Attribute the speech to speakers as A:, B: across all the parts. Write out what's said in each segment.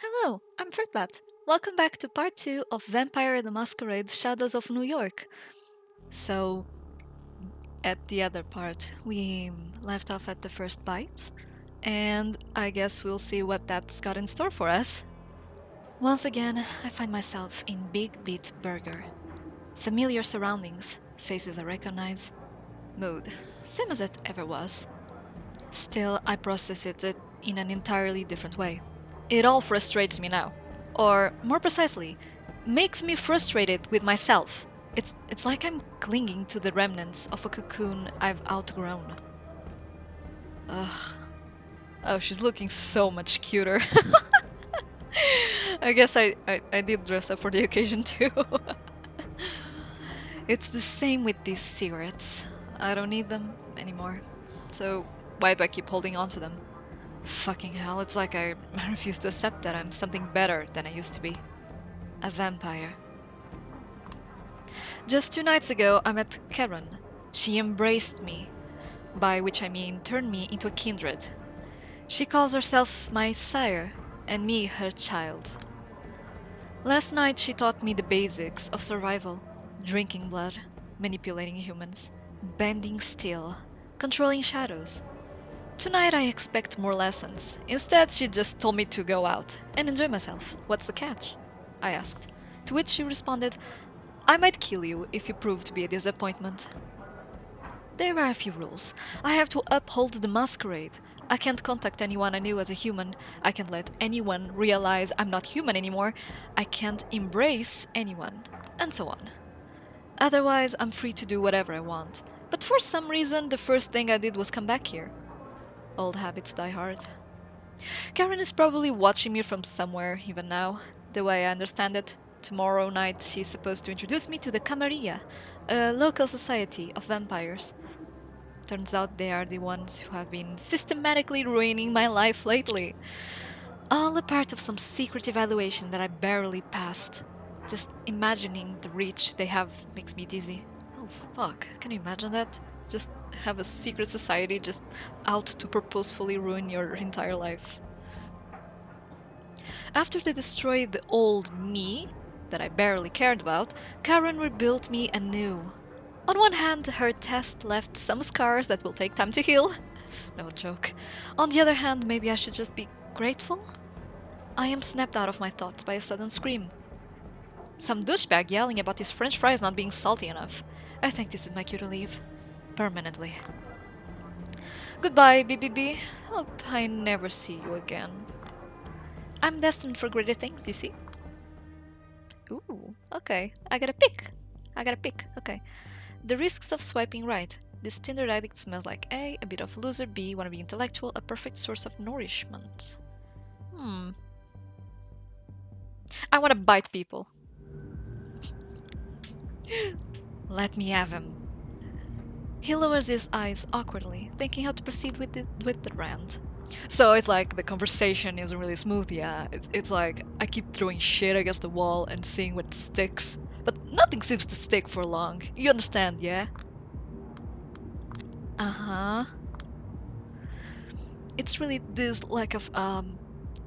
A: Hello, I'm Fruitbat. Welcome back to part 2 of Vampire the Masquerade Shadows of New York. So, at the other part, we left off at the first bite, and I guess we'll see what that's got in store for us. Once again, I find myself in Big Beat Burger. Familiar surroundings, faces I recognize, mood, same as it ever was. Still, I process it in an entirely different way. It all frustrates me now. Or, more precisely, makes me frustrated with myself. It's like I'm clinging to the remnants of a cocoon I've outgrown. Ugh. Oh, she's looking so much cuter. I guess I did dress up for the occasion too. It's the same with these cigarettes. I don't need them anymore. So why do I keep holding on to them? Fucking hell, it's like I refuse to accept that I'm something better than I used to be. A vampire. Just 2 nights ago, I met Karen. She embraced me, by which I mean turned me into a kindred. She calls herself my sire, and me her child. Last night she taught me the basics of survival. Drinking blood, manipulating humans, bending steel, controlling shadows. Tonight I expect more lessons. Instead, she just told me to go out and enjoy myself. What's the catch? I asked. To which she responded, I might kill you if you prove to be a disappointment. There are a few rules. I have to uphold the masquerade. I can't contact anyone I knew as a human. I can't let anyone realize I'm not human anymore. I can't embrace anyone. And so on. Otherwise, I'm free to do whatever I want. But for some reason, the first thing I did was come back here. Old habits die hard. Karen is probably watching me from somewhere, even now. The way I understand it, tomorrow night she's supposed to introduce me to the Camarilla, a local society of vampires. Turns out they are the ones who have been systematically ruining my life lately. All a part of some secret evaluation that I barely passed. Just imagining the reach they have makes me dizzy. Oh fuck, can you imagine that? Just have a secret society just out to purposefully ruin your entire life. After they destroyed the old me, that I barely cared about, Karen rebuilt me anew. On one hand, her test left some scars that will take time to heal. No joke. On the other hand, maybe I should just be grateful? I am snapped out of my thoughts by a sudden scream. Some douchebag yelling about his french fries not being salty enough. I think this is my cue to leave. Permanently. Goodbye, BBB. Hope I never see you again. I'm destined for greater things, you see? Ooh, okay. I got a pick. Okay. The risks of swiping right. This Tinder addict smells like A, a bit of loser, B, wanna be intellectual, a perfect source of nourishment. I wanna bite people. Let me have him. He lowers his eyes awkwardly, thinking how to proceed with the rant. So it's like the conversation isn't really smooth, yeah. It's like I keep throwing shit against the wall and seeing what sticks. But nothing seems to stick for long. You understand, yeah? Uh-huh. It's really this lack of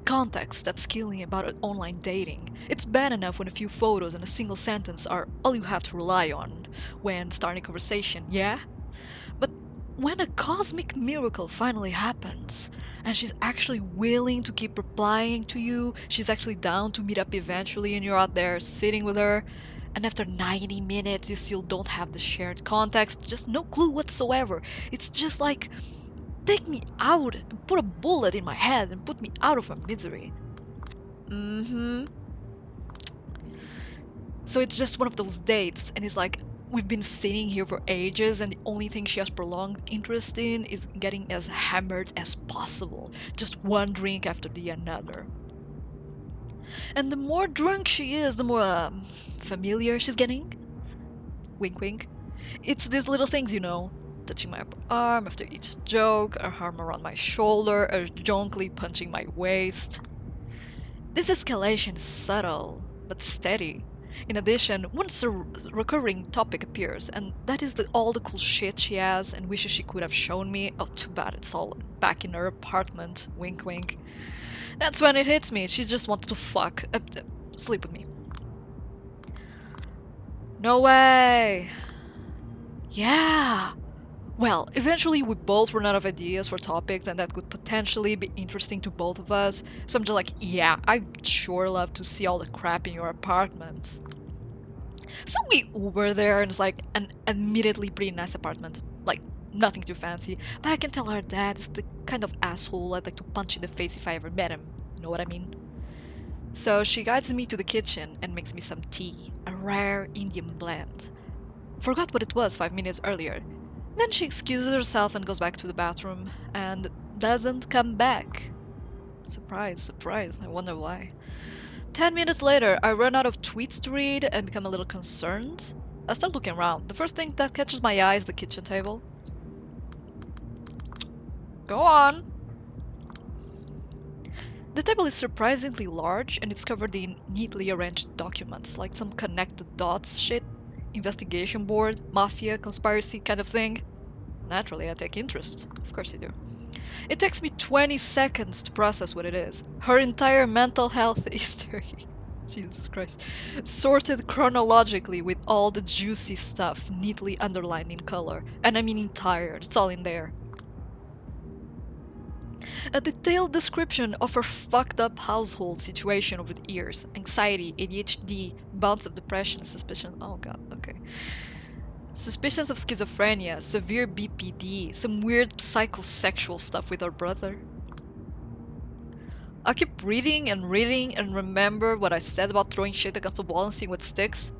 A: context that's killing about online dating. It's bad enough when a few photos and a single sentence are all you have to rely on when starting a conversation, yeah? But when a cosmic miracle finally happens, and she's actually willing to keep replying to you, she's actually down to meet up eventually, and you're out there sitting with her, and after 90 minutes you still don't have the shared context, just no clue whatsoever. It's just like, take me out and put a bullet in my head and put me out of my misery. So it's just one of those dates, and it's like, we've been sitting here for ages, and the only thing she has prolonged interest in is getting as hammered as possible. Just one drink after the another. And the more drunk she is, the more familiar she's getting. Wink wink. It's these little things, you know. Touching my upper arm after each joke, her arm around my shoulder, or gently punching my waist. This escalation is subtle, but steady. In addition, once a recurring topic appears, and that is all the cool shit she has and wishes she could have shown me. Oh, too bad it's all back in her apartment. Wink wink. That's when it hits me. She just wants to fuck. Sleep with me. No way! Yeah! Well, eventually we both run out of ideas for topics and that could potentially be interesting to both of us. So I'm just like, yeah, I'd sure love to see all the crap in your apartment. So we Uber there and it's like an admittedly pretty nice apartment. Like, nothing too fancy. But I can tell her dad is the kind of asshole I'd like to punch in the face if I ever met him. You know what I mean? So she guides me to the kitchen and makes me some tea, a rare Indian blend. Forgot what it was 5 minutes earlier. Then she excuses herself and goes back to the bathroom and doesn't come back. Surprise, surprise, I wonder why. 10 minutes later, I run out of tweets to read and become a little concerned. I start looking around. The first thing that catches my eye is the kitchen table. Go on! The table is surprisingly large and it's covered in neatly arranged documents, like some connected dots shit, investigation board, mafia, conspiracy kind of thing. Naturally, I take interest. Of course you do. It takes me 20 seconds to process what it is. Her entire mental health history. Jesus Christ. Sorted chronologically with all the juicy stuff neatly underlined in color. And I mean entire, it's all in there. A detailed description of her fucked up household situation over the years. Anxiety, ADHD, bouts of depression, suspicion. Oh god, okay. Suspicions of schizophrenia, severe BPD, some weird psychosexual stuff with her brother. I keep reading and remember what I said about throwing shit against the wall and seeing what sticks.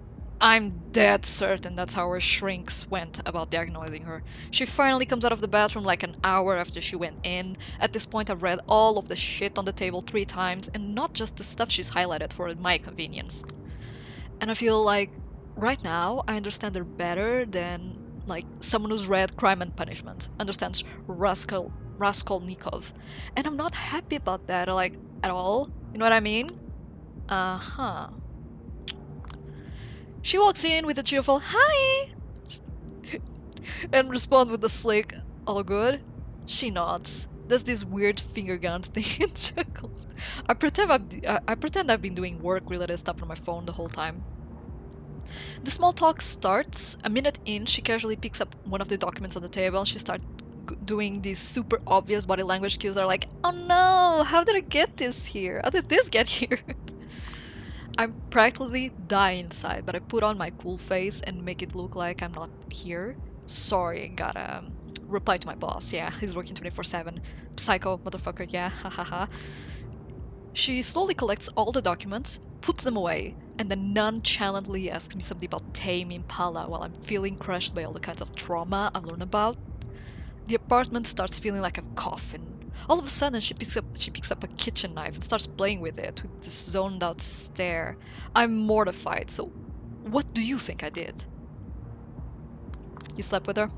A: I'm dead certain that's how her shrinks went about diagnosing her. She finally comes out of the bathroom like an hour after she went in. At this point I've read all of the shit on the table 3 times and not just the stuff she's highlighted for my convenience. And I feel like right now I understand her better than like someone who's read Crime and Punishment, understands Raskolnikov. And I'm not happy about that like at all. You know what I mean? Uh-huh. She walks in with a cheerful "Hi!" and responds with a slick "All good?" She nods, does this weird finger gun thing and chuckles. I pretend I've been doing work-related stuff on my phone the whole time. The small talk starts. A minute in, she casually picks up one of the documents on the table and she starts doing these super obvious body language cues that are like, oh no, how did I get this here? How did this get here? I'm practically dying inside, but I put on my cool face and make it look like I'm not here. Sorry, gotta reply to my boss. Yeah, he's working 24/7. Psycho, motherfucker, yeah, hahaha. She slowly collects all the documents, puts them away, and then nonchalantly asks me something about Tame Impala while I'm feeling crushed by all the kinds of trauma I've learned about. The apartment starts feeling like a coffin. All of a sudden, she picks up a kitchen knife and starts playing with it with this zoned out stare. I'm mortified, so what do you think I did? You slept with her?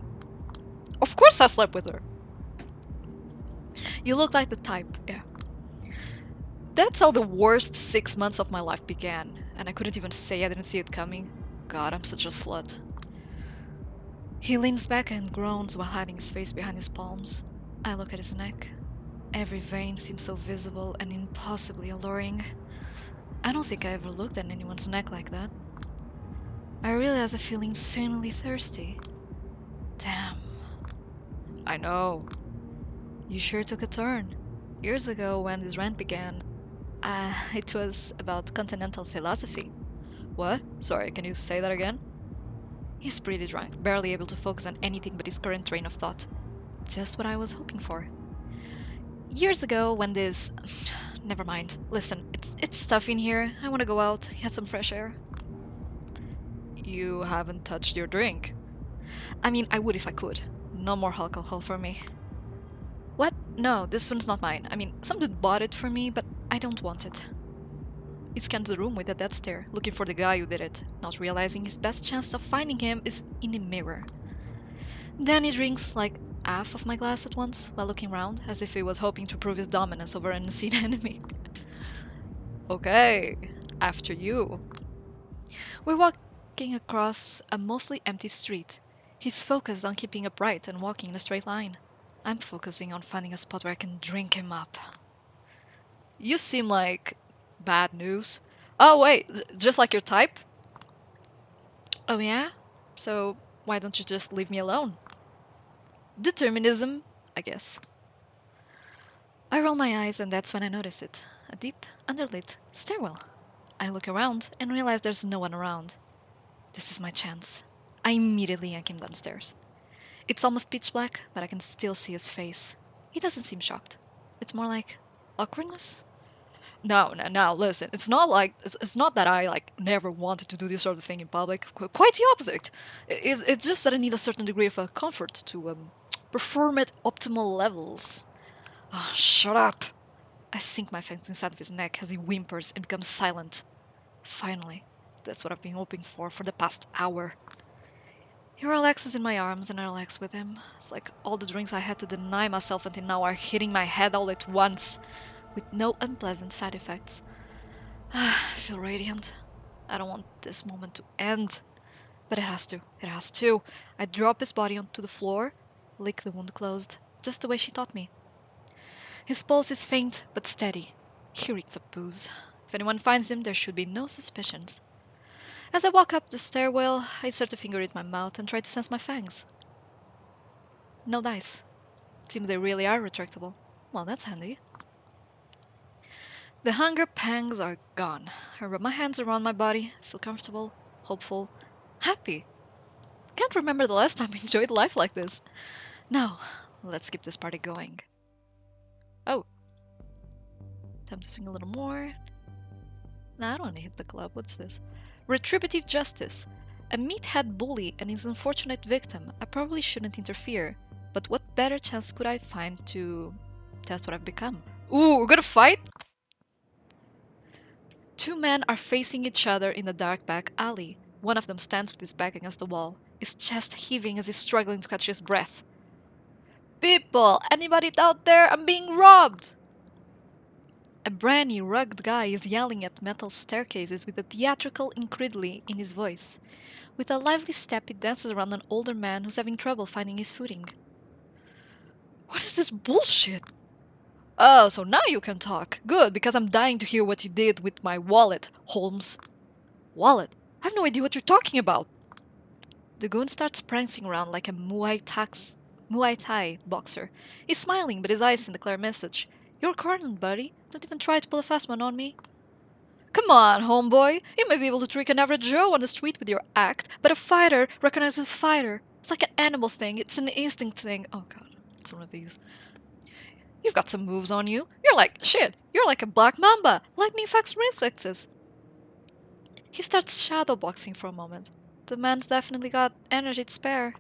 A: Of course I slept with her! You look like the type, yeah. That's how the worst 6 months of my life began, and I couldn't even say I didn't see it coming. God, I'm such a slut. He leans back and groans while hiding his face behind his palms. I look at his neck. Every vein seems so visible and impossibly alluring. I don't think I ever looked at anyone's neck like that. I realize I feel insanely thirsty. Damn. I know. You sure took a turn. Years ago, when this rant began, it was about continental philosophy. What? Sorry, can you say that again? He's pretty drunk, barely able to focus on anything but his current train of thought. Just what I was hoping for. Years ago, when this... Never mind. Listen, it's tough in here. I want to go out, get some fresh air. You haven't touched your drink. I mean, I would if I could. No more alcohol for me. What? No, this one's not mine. I mean, some dude bought it for me, but I don't want it. He scans the room with a dead stare, looking for the guy who did it, not realizing his best chance of finding him is in a mirror. Then he drinks like half of my glass at once, while looking around, as if he was hoping to prove his dominance over an unseen enemy. Okay, after you. We're walking across a mostly empty street. He's focused on keeping upright and walking in a straight line. I'm focusing on finding a spot where I can drink him up. You seem like bad news. Oh, wait, just like your type? Oh, yeah? So why don't you just leave me alone? Determinism, I guess. I roll my eyes, and that's when I notice it. A deep, underlit stairwell. I look around and realize there's no one around. This is my chance. I immediately yank him downstairs. It's almost pitch black, but I can still see his face. He doesn't seem shocked. It's more like awkwardness. No, no, no, listen. It's not that I like never wanted to do this sort of thing in public. Quite the opposite. It's just that I need a certain degree of comfort to perform at optimal levels. Oh, shut up! I sink my fangs inside of his neck as he whimpers and becomes silent. Finally, that's what I've been hoping for the past hour. He relaxes in my arms and I relax with him. It's like all the drinks I had to deny myself until now are hitting my head all at once, with no unpleasant side effects. I feel radiant. I don't want this moment to end. But it has to. It has to. I drop his body onto the floor, lick the wound closed, just the way she taught me. His pulse is faint but steady. He reeks of booze. If anyone finds him, there should be no suspicions. As I walk up the stairwell, I insert a finger in my mouth and try to sense my fangs. No dice. It seems they really are retractable. Well, that's handy. The hunger pangs are gone. I rub my hands around my body, feel comfortable, hopeful, happy. Can't remember the last time I enjoyed life like this. Now, let's keep this party going. Oh. Time to swing a little more. Nah, I don't want to hit the club. What's this? Retributive justice. A meathead bully and his unfortunate victim. I probably shouldn't interfere, but what better chance could I find to test what I've become? Ooh, we're gonna fight? Two men are facing each other in the dark back alley. One of them stands with his back against the wall, his chest heaving as he's struggling to catch his breath. People! Anybody out there? I'm being robbed! A brainy, rugged guy is yelling at metal staircases with a theatrical incredulity in his voice. With a lively step, he dances around an older man who's having trouble finding his footing. What is this bullshit? Oh, so now you can talk. Good, because I'm dying to hear what you did with my wallet, Holmes. Wallet? I have no idea what you're talking about. The goon starts prancing around like a Muay Thai boxer. He's smiling, but his eyes send a clear message. You're cornered, buddy. Don't even try to pull a fast one on me. Come on, homeboy. You may be able to trick an average Joe on the street with your act, but a fighter recognizes a fighter. It's like an animal thing. It's an instinct thing. Oh god, it's one of these. You've got some moves on you. You're like, shit, you're like a black mamba. Lightning fast reflexes. He starts shadowboxing for a moment. The man's definitely got energy to spare.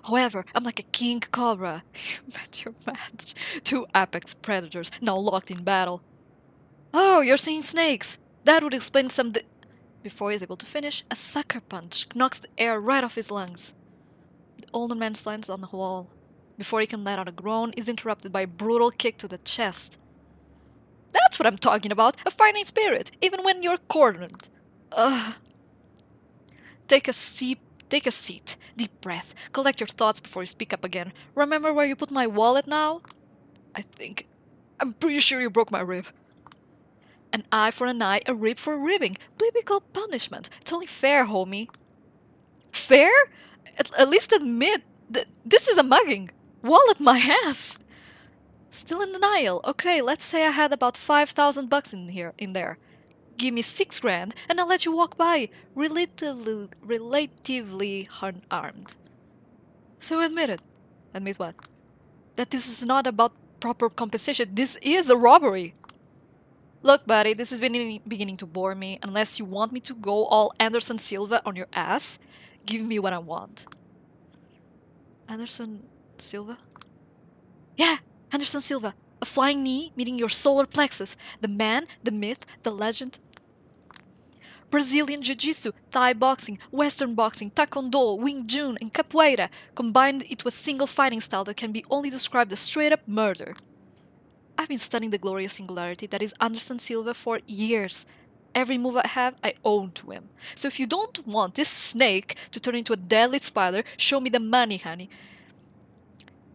A: However, I'm like a king cobra. You met your match. Two apex predators, now locked in battle. Oh, you're seeing snakes. That would explain some... Before he's able to finish, a sucker punch knocks the air right off his lungs. The older man slants on the wall. Before he can let out a groan, he's interrupted by a brutal kick to the chest. That's what I'm talking about, a fighting spirit, even when you're cornered. Ugh. Take a seat, deep breath, collect your thoughts before you speak up again. Remember where you put my wallet now? I'm pretty sure you broke my rib. An eye for an eye, a rib for a ribbing. Biblical punishment. It's only fair, homie. Fair? At least admit that this is a mugging. Wallet my ass. Still in denial. Okay, let's say I had about $5,000 in there. Give me $6,000 and I'll let you walk by, relatively unarmed. So admit it. Admit what? That this is not about proper compensation. This is a robbery. Look, buddy, this is beginning to bore me. Unless you want me to go all Anderson Silva on your ass, give me what I want. Anderson Silva? Yeah, Anderson Silva. A flying knee meeting your solar plexus. The man, the myth, the legend. Brazilian Jiu-Jitsu, Thai boxing, Western boxing, Taekwondo, Wing Chun, and Capoeira combined into a single fighting style that can be only described as straight-up murder. I've been studying the glorious singularity that is Anderson Silva for years. Every move I have, I own to him. So if you don't want this snake to turn into a deadly spider, show me the money, honey.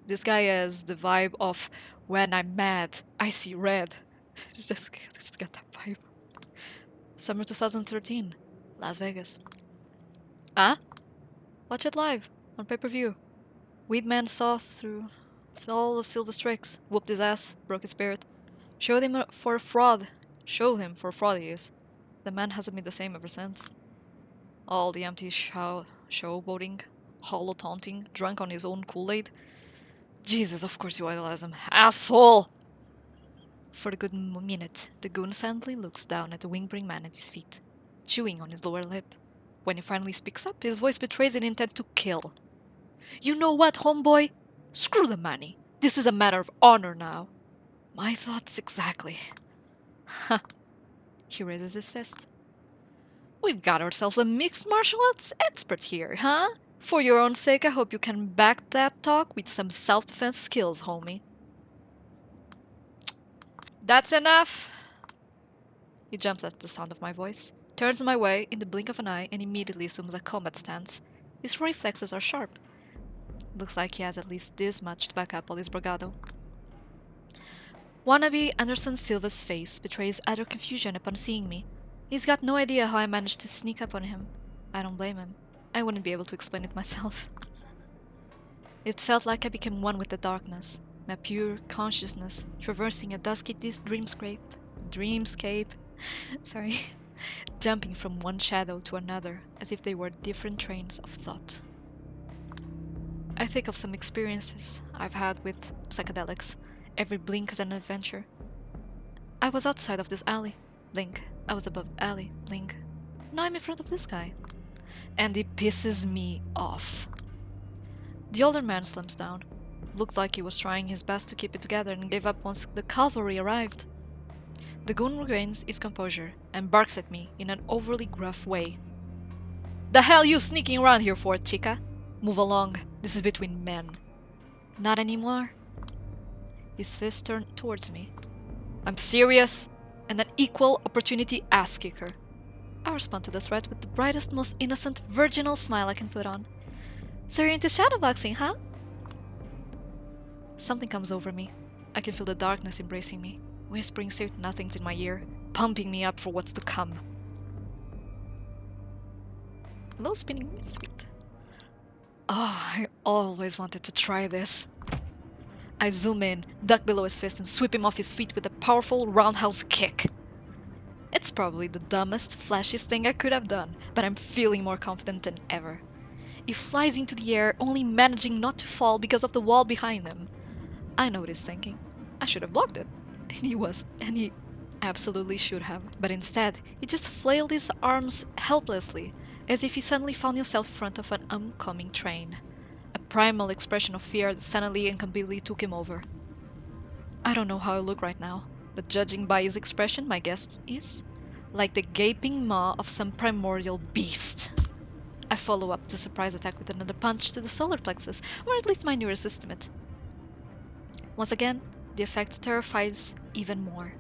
A: This guy has the vibe of, when I'm mad, I see red. Just get that vibe. Summer 2013, Las Vegas. Ah? Watch it live, on pay-per-view. Weedman saw through all of Silva's tricks, whooped his ass, broke his spirit, showed him for a fraud. Showed him for a fraud he is. The man hasn't been the same ever since. All the empty showboating, hollow taunting, drunk on his own Kool-Aid. Jesus, of course you idolize him. Asshole! For a good minute, the goon silently looks down at the wing-bring man at his feet, chewing on his lower lip. When he finally speaks up, his voice betrays an intent to kill. You know what, homeboy? Screw the money. This is a matter of honor now. My thoughts exactly. Ha! He raises his fist. We've got ourselves a mixed martial arts expert here, huh? For your own sake, I hope you can back that talk with some self-defense skills, homie. That's enough! He jumps at the sound of my voice, turns my way in the blink of an eye, and immediately assumes a combat stance. His reflexes are sharp. Looks like he has at least this much to back up all his bravado. Wannabe Anderson Silva's face betrays utter confusion upon seeing me. He's got no idea how I managed to sneak up on him. I don't blame him. I wouldn't be able to explain it myself. It felt like I became one with the darkness, my pure consciousness traversing a dusky dreamscape, sorry, jumping from one shadow to another as if they were different trains of thought. I think of some experiences I've had with psychedelics. Every blink is an adventure. I was outside of this alley. Blink. I was above alley. Blink. Now I'm in front of this guy. And he pisses me off. The older man slumps down. Looked like he was trying his best to keep it together and gave up once the cavalry arrived. The goon regains his composure and barks at me in an overly gruff way. The hell you sneaking around here for, chica? Move along. This is between men. Not anymore. His fist turned towards me. I'm serious, and an equal opportunity ass kicker. I respond to the threat with the brightest, most innocent, virginal smile I can put on. So you're into shadowboxing, huh? Something comes over me. I can feel the darkness embracing me, whispering sweet nothings in my ear, pumping me up for what's to come. Low spinning sweep. Oh, I always wanted to try this. I zoom in, duck below his fist, and sweep him off his feet with a powerful roundhouse kick. It's probably the dumbest, flashiest thing I could have done, but I'm feeling more confident than ever. He flies into the air, only managing not to fall because of the wall behind him. I know what he's thinking. I should have blocked it. And he absolutely should have. But instead, he just flailed his arms helplessly, as if he suddenly found himself in front of an oncoming train. A primal expression of fear that suddenly and completely took him over. I don't know how I look right now, but judging by his expression, my guess is like the gaping maw of some primordial beast. I follow up the surprise attack with another punch to the solar plexus, or at least my nearest estimate. Once again, the effect terrifies even more.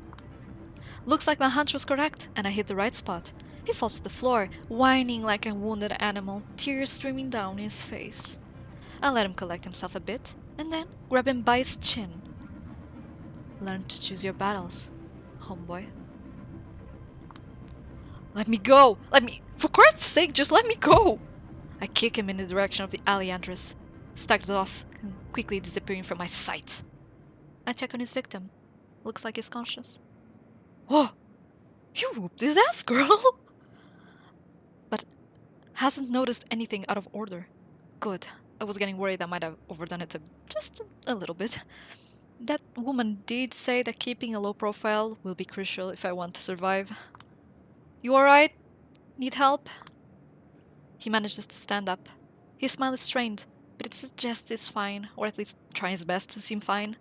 A: Looks like my hunch was correct, and I hit the right spot. He falls to the floor, whining like a wounded animal, tears streaming down his face. I let him collect himself a bit, and then grab him by his chin. Learn to choose your battles, homeboy. Let me go! For Christ's sake, just let me go! I kick him in the direction of the alley entrance, staggers off, and quickly disappearing from my sight. I check on his victim. Looks like he's conscious. Whoa! You whooped his ass, girl! But hasn't noticed anything out of order. Good. I was getting worried I might have overdone it just a little bit. That woman did say that keeping a low profile will be crucial if I want to survive. You alright? Need help? He manages to stand up. His smile is strained, but it suggests he's fine, or at least trying his best to seem fine.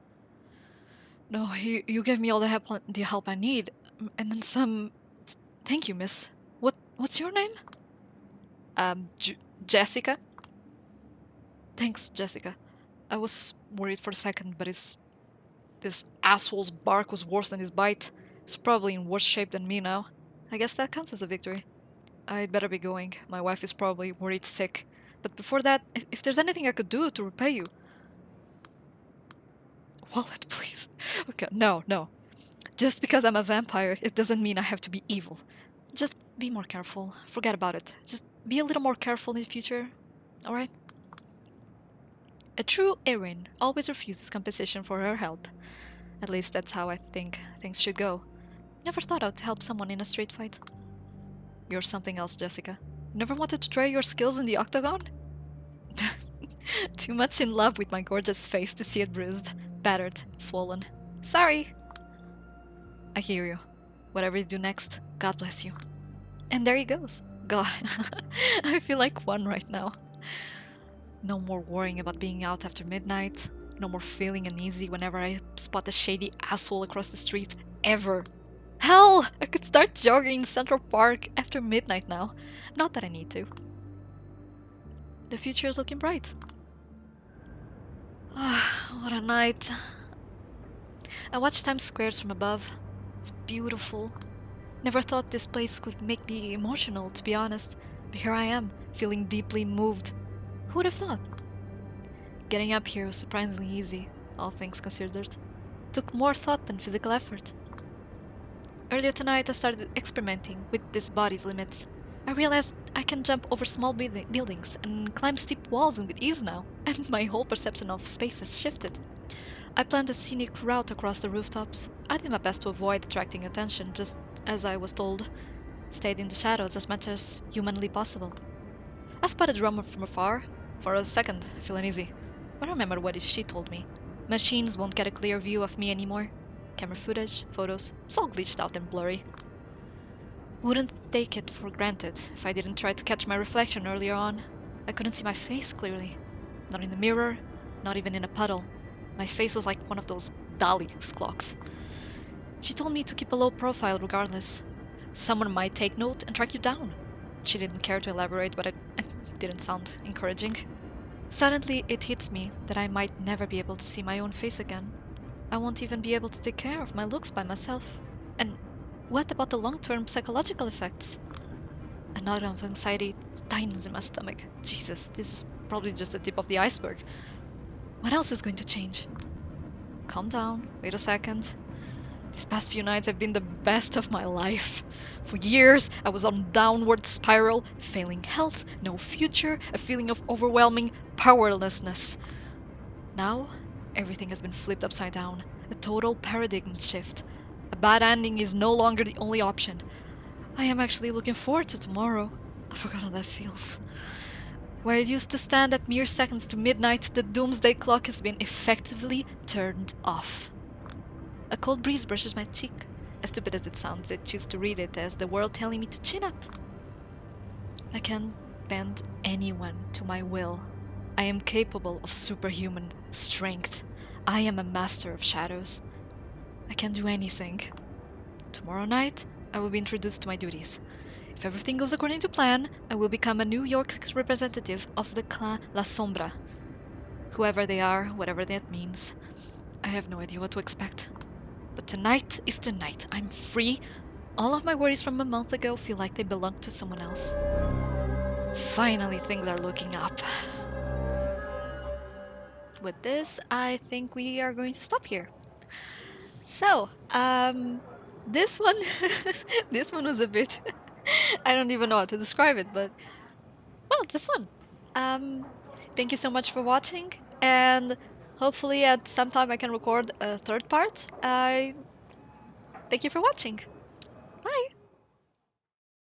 A: No, you gave me all the help I need, and then some. Thank you, miss. What's your name? Jessica? Thanks, Jessica. I was worried for a second, but this asshole's bark was worse than his bite. He's probably in worse shape than me now. I guess that counts as a victory. I'd better be going. My wife is probably worried sick. But before that, if there's anything I could do to repay you... Wallet, please. Okay, no. Just because I'm a vampire, it doesn't mean I have to be evil. Just be more careful. Forget about it. Just be a little more careful in the future, alright? A true Erin always refuses compensation for her help. At least that's how I think things should go. Never thought I'd help someone in a street fight. You're something else, Jessica. Never wanted to try your skills in the octagon? Too much in love with my gorgeous face to see it bruised, battered, swollen. Sorry. I hear you. Whatever you do next, God bless you. And there he goes. God, I feel like one right now. No more worrying about being out after midnight. No more feeling uneasy whenever I spot a shady asshole across the street. Ever. Hell, I could start jogging in Central Park after midnight now. Not that I need to. The future is looking bright. What a night. I watch Times Square from above. It's beautiful. Never thought this place could make me emotional, to be honest. But here I am, feeling deeply moved. Who would have thought? Getting up here was surprisingly easy, all things considered. Took more thought than physical effort. Earlier tonight I started experimenting with this body's limits. I realized I can jump over small buildings and climb steep walls with ease now, and my whole perception of space has shifted. I planned a scenic route across the rooftops. I did my best to avoid attracting attention, just as I was told. Stayed in the shadows as much as humanly possible. I spotted Roma from afar. For a second, I feel uneasy. But I remember what she told me. Machines won't get a clear view of me anymore. Camera footage, photos, it's all glitched out and blurry. Wouldn't take it for granted if I didn't try to catch my reflection earlier on. I couldn't see my face clearly. Not in the mirror, not even in a puddle. My face was like one of those Dali's clocks. She told me to keep a low profile regardless. Someone might take note and track you down. She didn't care to elaborate, but it didn't sound encouraging. Suddenly, it hits me that I might never be able to see my own face again. I won't even be able to take care of my looks by myself. And what about the long-term psychological effects? A knot of anxiety tightens in my stomach. Jesus, this is probably just the tip of the iceberg. What else is going to change? Calm down, wait a second. These past few nights have been the best of my life. For years, I was on a downward spiral, failing health, no future, a feeling of overwhelming powerlessness. Now, everything has been flipped upside down. A total paradigm shift. A bad ending is no longer the only option. I am actually looking forward to tomorrow. I forgot how that feels. Where it used to stand at mere seconds to midnight, the doomsday clock has been effectively turned off. A cold breeze brushes my cheek. As stupid as it sounds, I choose to read it as the world telling me to chin up. I can bend anyone to my will. I am capable of superhuman strength. I am a master of shadows. I can do anything. Tomorrow night, I will be introduced to my duties. If everything goes according to plan, I will become a New York representative of the clan La Sombra. Whoever they are, whatever that means. I have no idea what to expect. But tonight is tonight. I'm free. All of my worries from a month ago feel like they belong to someone else. Finally, things are looking up. With this, I think we are going to stop here. So, this one, this one was a bit, I don't even know how to describe it, but, well, it was fun. Thank you so much for watching, and hopefully at some time I can record a third part. Thank you for watching. Bye!